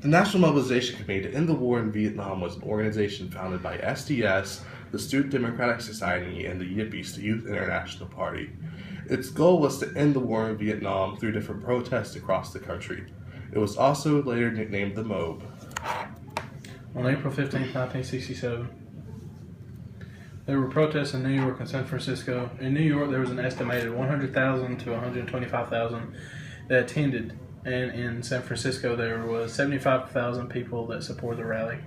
The National Mobilization Committee to End the War in Vietnam was an organization founded by SDS, the Student Democratic Society, and the Yippies, the Youth International Party. Its goal was to end the war in Vietnam through different protests across the country. It was also later nicknamed the Mobe. On April 15, 1967, there were protests in New York and San Francisco. In New York, there was an estimated 100,000 to 125,000 that attended, and in San Francisco, there was 75,000 people that supported the rally.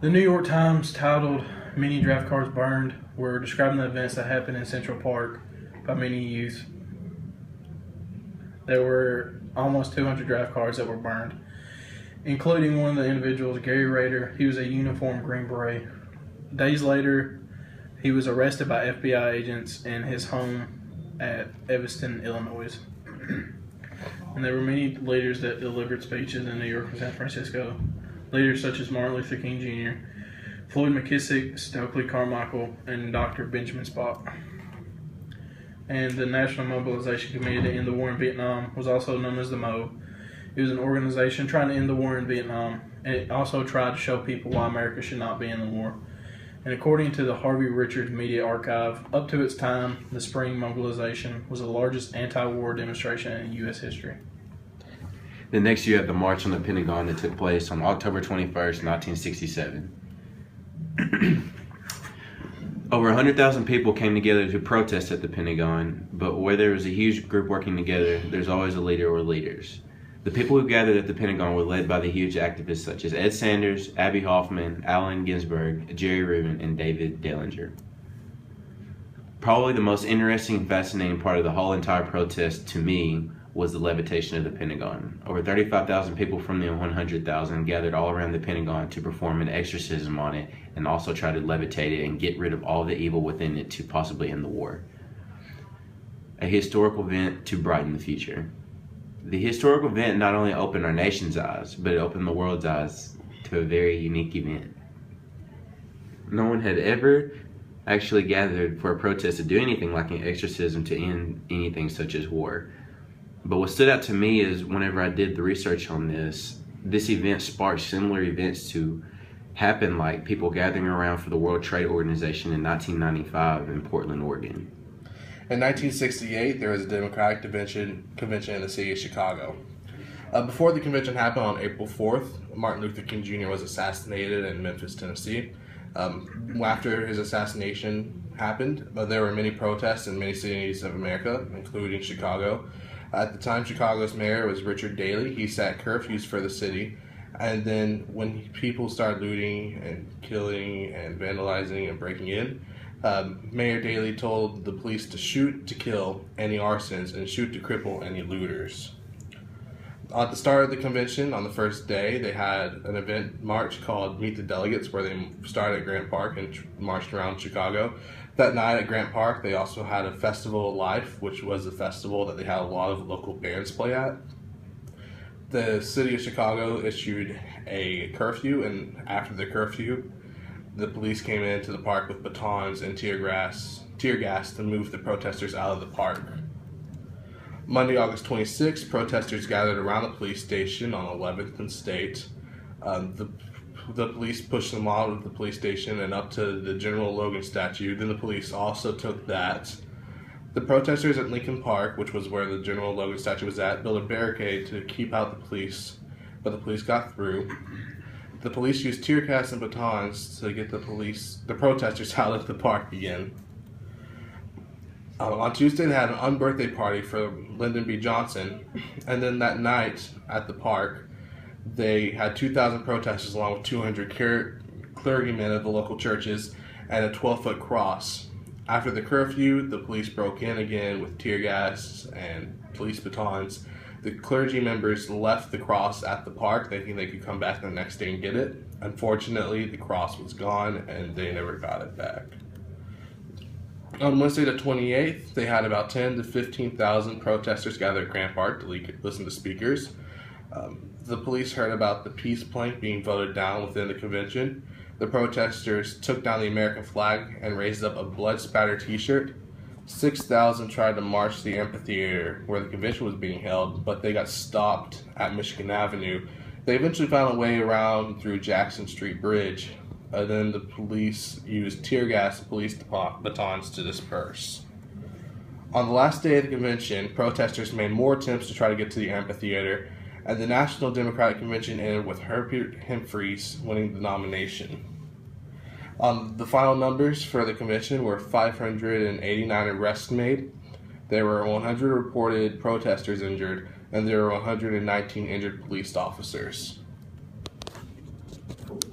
The New York Times, titled "Many Draft Cars Burned," were describing the events that happened in Central Park by many youth. There were almost 200 draft cars that were burned, including one of the individuals, Gary Rader. He was a uniformed Green Beret. Days later, he was arrested by FBI agents in his home at Evanston, Illinois. And there were many leaders that delivered speeches in New York and San Francisco. Leaders such as Martin Luther King Jr., Floyd McKissick, Stokely Carmichael, and Dr. Benjamin Spock. And the National Mobilization Committee to End the War in Vietnam was also known as the Mobe. It was an organization trying to end the war in Vietnam, and it also tried to show people why America should not be in the war. And according to the Harvey Richards Media Archive, up to its time, the Spring Mobilization was the largest anti-war demonstration in U.S. history. The next year, the March on the Pentagon that took place on October 21st, 1967. Over 100,000 people came together to protest at the Pentagon, but where there was a huge group working together, there's always a leader or leaders. The people who gathered at the Pentagon were led by the huge activists such as Ed Sanders, Abby Hoffman, Allen Ginsberg, Jerry Rubin, and David Dellinger. Probably the most interesting and fascinating part of the whole entire protest to me was the levitation of the Pentagon. Over 35,000 people from the 100,000 gathered all around the Pentagon to perform an exorcism on it and also try to levitate it and get rid of all the evil within it to possibly end the war. A historical event to brighten the future. The historical event not only opened our nation's eyes, but it opened the world's eyes to a very unique event. No one had ever actually gathered for a protest to do anything like an exorcism to end anything such as war. But what stood out to me is whenever I did the research on this event sparked similar events to happen, like people gathering around for the World Trade Organization in 1995 in Portland, Oregon. In 1968, there was a Democratic convention in the city of Chicago. Before the convention happened on April 4th, Martin Luther King Jr. was assassinated in Memphis, Tennessee. After his assassination happened, there were many protests in many cities of America, including Chicago. At the time, Chicago's mayor was Richard Daley. He set curfews for the city. And then when people started looting and killing and vandalizing and breaking in, Mayor Daley told the police to shoot to kill any arsons and shoot to cripple any looters. At the start of the convention, on the first day, they had an event march called Meet the Delegates, where they started at Grant Park and marched around Chicago. That night at Grant Park, they also had a Festival of Life, which was a festival that they had a lot of local bands play at. The city of Chicago issued a curfew, and after the curfew, the police came into the park with batons and tear gas to move the protesters out of the park. Monday, August 26th, protesters gathered around the police station on 11th and State. The police pushed them out of the police station and up to the General Logan statue. Then the police also took that. The protesters at Lincoln Park, which was where the General Logan statue was at, built a barricade to keep out the police, but the police got through. The police used tear gas and batons to get the protesters out of the park again. On Tuesday, they had an unbirthday party for Lyndon B. Johnson, and then that night at the park, they had 2,000 protesters along with 200 clergymen of the local churches and a 12-foot cross. After the curfew, the police broke in again with tear gas and police batons. The clergy members left the cross at the park, thinking they could come back the next day and get it. Unfortunately, the cross was gone and they never got it back. On Wednesday the 28th, they had about 10 to 15,000 protesters gathered at Grant Park to listen to speakers. The police heard about the peace plank being voted down within the convention. The protesters took down the American flag and raised up a blood-spattered t-shirt. 6,000 tried to march to the amphitheater where the convention was being held, but they got stopped at Michigan Avenue They eventually found a way around through Jackson Street Bridge. Then the police used tear gas and police batons to disperse. On the last day of the convention, protesters made more attempts to try to get to the amphitheater, and the National Democratic Convention ended with Herbert Humphreys winning the nomination. The final numbers for the convention were 589 arrests made. There were 100 reported protesters injured, and there were 119 injured police officers.